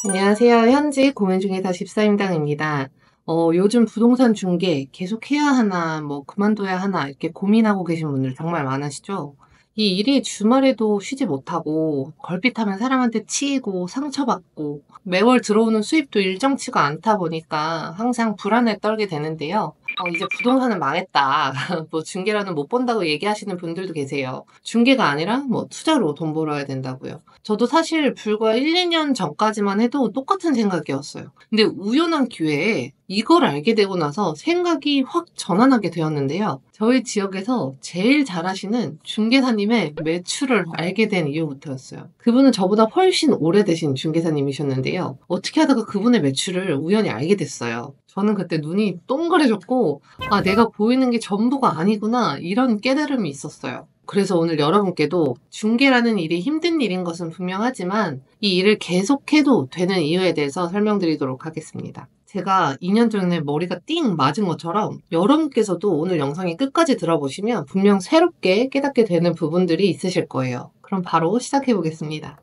안녕하세요. 현직 고민중개사 집사임당입니다. 요즘 부동산 중개 계속 해야 하나, 그만둬야 하나, 이렇게 고민하고 계신 분들 정말 많으시죠? 이 일이 주말에도 쉬지 못하고, 걸핏하면 사람한테 치이고, 상처받고, 매월 들어오는 수입도 일정치가 않다 보니까 항상 불안에 떨게 되는데요. 이제 부동산은 망했다. 중개라는 못 번다고 얘기하시는 분들도 계세요. 중개가 아니라 투자로 돈 벌어야 된다고요. 저도 사실 불과 1, 2년 전까지만 해도 똑같은 생각이었어요. 근데 우연한 기회에 이걸 알게 되고 나서 생각이 확 전환하게 되었는데요. 저희 지역에서 제일 잘하시는 중개사님의 매출을 알게 된 이후부터였어요. 그분은 저보다 훨씬 오래되신 중개사님이셨는데요. 어떻게 하다가 그분의 매출을 우연히 알게 됐어요. 저는 그때 눈이 동그래졌고, 아, 내가 보이는 게 전부가 아니구나, 이런 깨달음이 있었어요. 그래서 오늘 여러분께도 중개라는 일이 힘든 일인 것은 분명하지만 이 일을 계속해도 되는 이유에 대해서 설명드리도록 하겠습니다. 제가 2년 전에 머리가 띵 맞은 것처럼 여러분께서도 오늘 영상이 끝까지 들어보시면 분명 새롭게 깨닫게 되는 부분들이 있으실 거예요. 그럼 바로 시작해 보겠습니다.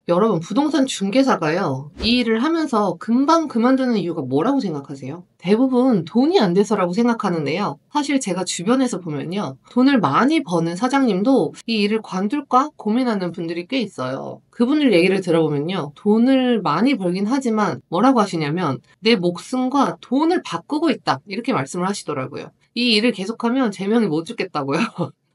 여러분, 부동산 중개사가요, 이 일을 하면서 금방 그만두는 이유가 뭐라고 생각하세요? 대부분 돈이 안 돼서라고 생각하는데요. 사실 제가 주변에서 보면요, 돈을 많이 버는 사장님도 이 일을 관둘까 고민하는 분들이 꽤 있어요. 그분들 얘기를 들어보면요, 돈을 많이 벌긴 하지만 뭐라고 하시냐면 내 목숨과 돈을 바꾸고 있다, 이렇게 말씀을 하시더라고요. 이 일을 계속하면 제명이 못 죽겠다고요.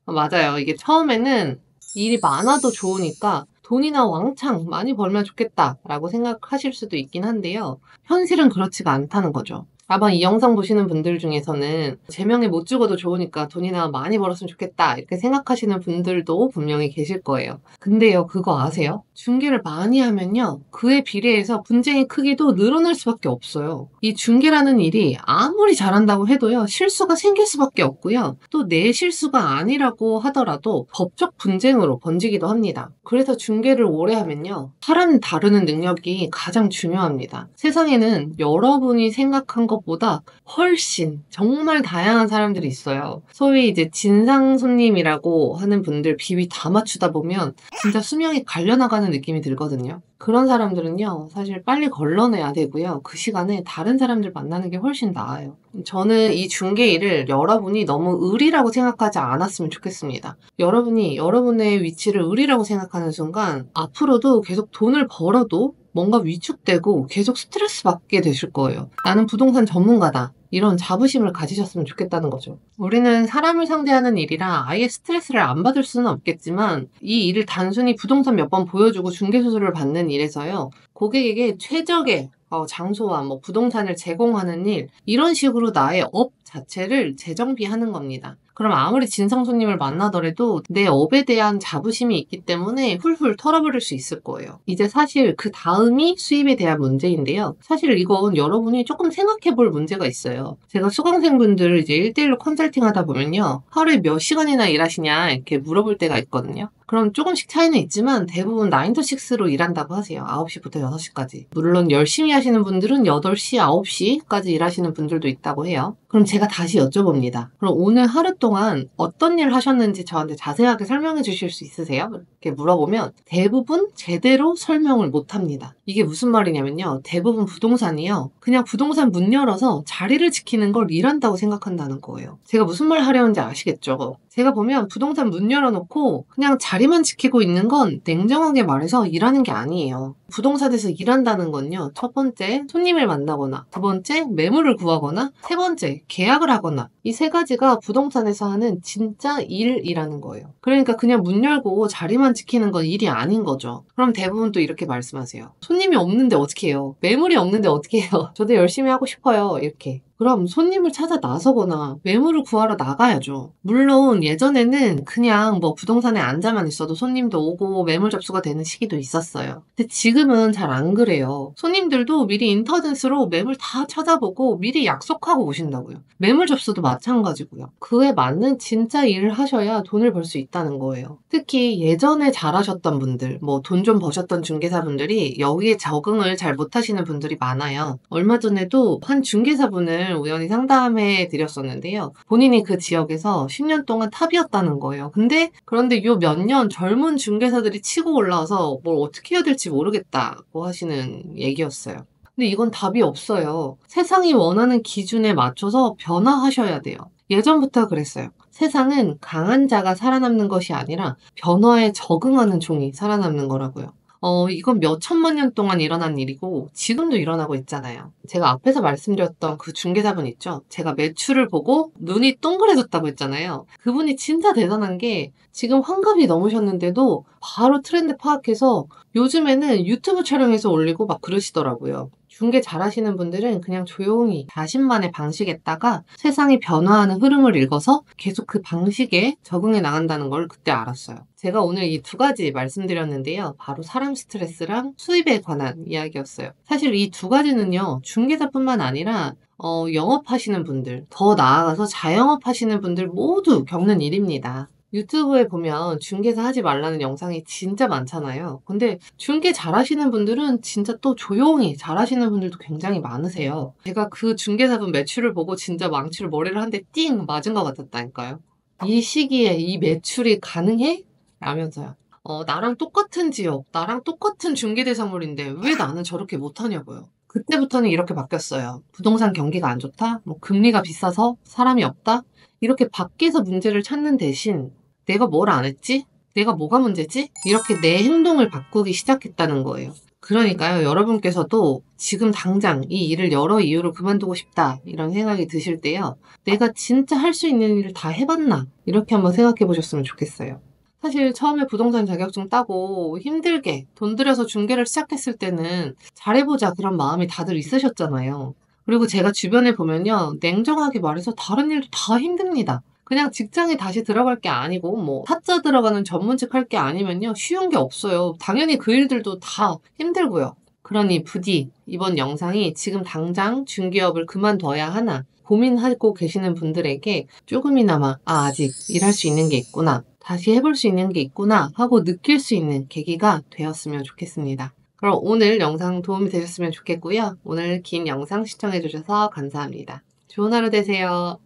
맞아요. 이게 처음에는 일이 많아도 좋으니까 돈이나 왕창 많이 벌면 좋겠다라고 생각하실 수도 있긴 한데요. 현실은 그렇지가 않다는 거죠. 아마 이 영상 보시는 분들 중에서는 제명에 못 죽어도 좋으니까 돈이나 많이 벌었으면 좋겠다, 이렇게 생각하시는 분들도 분명히 계실 거예요. 근데요, 그거 아세요? 중개를 많이 하면요, 그에 비례해서 분쟁의 크기도 늘어날 수밖에 없어요. 이 중개라는 일이 아무리 잘한다고 해도요, 실수가 생길 수밖에 없고요. 또 내 실수가 아니라고 하더라도 법적 분쟁으로 번지기도 합니다. 그래서 중개를 오래 하면요, 사람 다루는 능력이 가장 중요합니다. 세상에는 여러분이 생각한 것보다 훨씬 정말 다양한 사람들이 있어요. 소위 이제 진상 손님이라고 하는 분들 비위 다 맞추다 보면 진짜 수명이 갈려나가는 느낌이 들거든요. 그런 사람들은요, 사실 빨리 걸러내야 되고요. 그 시간에 다른 사람들 만나는 게 훨씬 나아요. 저는 이 중개 일을 여러분이 너무 의리라고 생각하지 않았으면 좋겠습니다. 여러분이 여러분의 위치를 의리라고 생각하는 순간 앞으로도 계속 돈을 벌어도 뭔가 위축되고 계속 스트레스 받게 되실 거예요. 나는 부동산 전문가다, 이런 자부심을 가지셨으면 좋겠다는 거죠. 우리는 사람을 상대하는 일이라 아예 스트레스를 안 받을 수는 없겠지만 이 일을 단순히 부동산 몇 번 보여주고 중개수수료를 받는 일에서요, 고객에게 최적의 장소와 부동산을 제공하는 일, 이런 식으로 나의 업 자체를 재정비하는 겁니다. 그럼 아무리 진상 손님을 만나더라도 내 업에 대한 자부심이 있기 때문에 훌훌 털어버릴 수 있을 거예요. 이제 사실 그 다음이 수입에 대한 문제인데요. 사실 이건 여러분이 조금 생각해 볼 문제가 있어요. 제가 수강생분들 이제 1대1로 컨설팅 하다 보면요, 하루에 몇 시간이나 일하시냐 이렇게 물어볼 때가 있거든요. 그럼 조금씩 차이는 있지만 대부분 9to6로 일한다고 하세요. 9시부터 6시까지. 물론 열심히 하시는 분들은 8시, 9시까지 일하시는 분들도 있다고 해요. 그럼 제가 다시 여쭤봅니다. 그럼 오늘 하루 동안 어떤 일 하셨는지 저한테 자세하게 설명해 주실 수 있으세요? 이렇게 물어보면 대부분 제대로 설명을 못 합니다. 이게 무슨 말이냐면요, 대부분 부동산이요, 그냥 부동산 문 열어서 자리를 지키는 걸 일한다고 생각한다는 거예요. 제가 무슨 말 하려는지 아시겠죠? 제가 보면 부동산 문 열어놓고 그냥 자리만 지키고 있는 건 냉정하게 말해서 일하는 게 아니에요. 부동산에서 일한다는 건요, 첫 번째 손님을 만나거나, 두 번째 매물을 구하거나, 세 번째 계약을 하거나, 이 세 가지가 부동산에서 하는 진짜 일이라는 거예요. 그러니까 그냥 문 열고 자리만 지키는 건 일이 아닌 거죠. 그럼 대부분 또 이렇게 말씀하세요. 손님이 없는데 어떻게 해요? 매물이 없는데 어떻게 해요? 저도 열심히 하고 싶어요, 이렇게. 그럼 손님을 찾아 나서거나 매물을 구하러 나가야죠. 물론 예전에는 그냥 부동산에 앉아만 있어도 손님도 오고 매물 접수가 되는 시기도 있었어요. 근데 지금은 잘 안 그래요. 손님들도 미리 인터넷으로 매물 다 찾아보고 미리 약속하고 오신다고요. 매물 접수도 마찬가지고요. 그에 맞는 진짜 일을 하셔야 돈을 벌 수 있다는 거예요. 특히 예전에 잘하셨던 분들, 돈 좀 버셨던 중개사분들이 여기에 적응을 잘 못하시는 분들이 많아요. 얼마 전에도 한 중개사분을 분을 우연히 상담해 드렸었는데요. 본인이 그 지역에서 10년 동안 탑이었다는 거예요. 그런데 요 몇 년 젊은 중개사들이 치고 올라와서 뭘 어떻게 해야 될지 모르겠다고 하시는 얘기였어요. 근데 이건 답이 없어요. 세상이 원하는 기준에 맞춰서 변화하셔야 돼요. 예전부터 그랬어요. 세상은 강한 자가 살아남는 것이 아니라 변화에 적응하는 종이 살아남는 거라고요. 이건 몇 천만 년 동안 일어난 일이고 지금도 일어나고 있잖아요. 제가 앞에서 말씀드렸던 그 중개사분 있죠? 제가 매출을 보고 눈이 동그래졌다고 했잖아요. 그분이 진짜 대단한 게 지금 환갑이 넘으셨는데도 바로 트렌드 파악해서 요즘에는 유튜브 촬영해서 올리고 막 그러시더라고요. 중개 잘하시는 분들은 그냥 조용히 자신만의 방식에다가 세상이 변화하는 흐름을 읽어서 계속 그 방식에 적응해 나간다는 걸 그때 알았어요. 제가 오늘 이 두 가지 말씀드렸는데요. 바로 사람 스트레스랑 수입에 관한 이야기였어요. 사실 이 두 가지는요. 중개사뿐만 아니라 영업하시는 분들, 더 나아가서 자영업 하시는 분들 모두 겪는 일입니다. 유튜브에 보면 중개사 하지 말라는 영상이 진짜 많잖아요. 근데 중개 잘하시는 분들은 진짜 또 조용히 잘하시는 분들도 굉장히 많으세요. 제가 그 중개사분 매출을 보고 진짜 망치로 머리를 한 대 띵 맞은 것 같았다니까요. 이 시기에 이 매출이 가능해? 라면서요. 나랑 똑같은 지역, 나랑 똑같은 중개대상물인데 왜 나는 저렇게 못하냐고요. 그때부터는 이렇게 바뀌었어요. 부동산 경기가 안 좋다? 뭐 금리가 비싸서 사람이 없다? 이렇게 밖에서 문제를 찾는 대신 내가 뭘 안 했지? 내가 뭐가 문제지? 이렇게 내 행동을 바꾸기 시작했다는 거예요. 그러니까요, 여러분께서도 지금 당장 이 일을 여러 이유로 그만두고 싶다, 이런 생각이 드실 때요, 내가 진짜 할 수 있는 일을 다 해봤나? 이렇게 한번 생각해 보셨으면 좋겠어요. 사실 처음에 부동산 자격증 따고 힘들게 돈 들여서 중개를 시작했을 때는 잘해보자 그런 마음이 다들 있으셨잖아요. 그리고 제가 주변에 보면요, 냉정하게 말해서 다른 일도 다 힘듭니다. 그냥 직장에 다시 들어갈 게 아니고 뭐 사자 들어가는 전문직 할 게 아니면요 쉬운 게 없어요. 당연히 그 일들도 다 힘들고요. 그러니 부디 이번 영상이 지금 당장 중개업을 그만둬야 하나 고민하고 계시는 분들에게 조금이나마 아직 일할 수 있는 게 있구나, 다시 해볼 수 있는 게 있구나 하고 느낄 수 있는 계기가 되었으면 좋겠습니다. 그럼 오늘 영상 도움이 되셨으면 좋겠고요. 오늘 긴 영상 시청해주셔서 감사합니다. 좋은 하루 되세요.